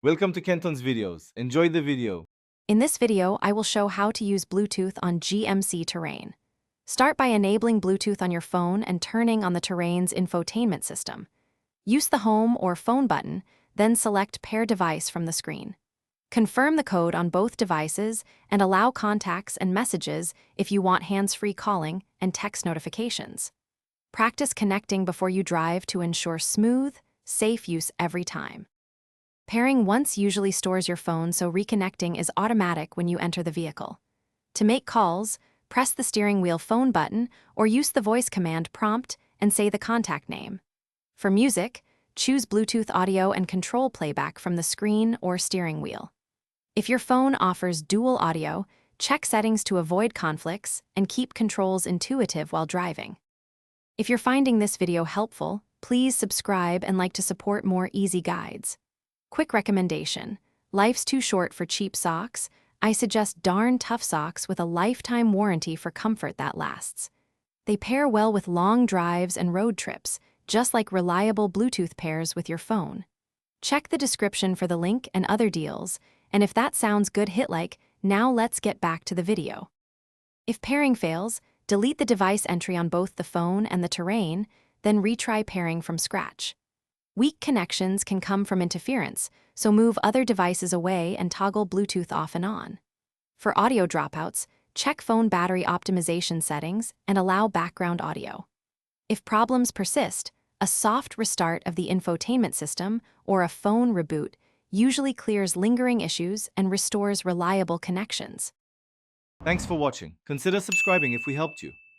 Welcome to Kenton's videos. Enjoy the video. In this video, I will show how to use Bluetooth on GMC Terrain. Start by enabling Bluetooth on your phone and turning on the Terrain's infotainment system. Use the Home or Phone button, then select Pair Device from the screen. Confirm the code on both devices and allow contacts and messages if you want hands-free calling and text notifications. Practice connecting before you drive to ensure smooth, safe use every time. Pairing once usually stores your phone, so reconnecting is automatic when you enter the vehicle. To make calls, press the steering wheel phone button or use the voice command prompt and say the contact name. For music, choose Bluetooth audio and control playback from the screen or steering wheel. If your phone offers dual audio, check settings to avoid conflicts and keep controls intuitive while driving. If you're finding this video helpful, please subscribe and like to support more easy guides. Quick recommendation: life's too short for cheap socks. I suggest darn tough socks with a lifetime warranty for comfort that lasts. They pair well with long drives and road trips, just like reliable Bluetooth pairs with your phone. Check the description for the link and other deals, and if that sounds good, hit like. Now let's get back to the video. If pairing fails, delete the device entry on both the phone and the Terrain, then retry pairing from scratch. Weak connections can come from interference, so move other devices away and toggle Bluetooth off and on. For audio dropouts, check phone battery optimization settings and allow background audio. If problems persist, a soft restart of the infotainment system or a phone reboot usually clears lingering issues and restores reliable connections. Thanks for watching. Consider subscribing if we helped you.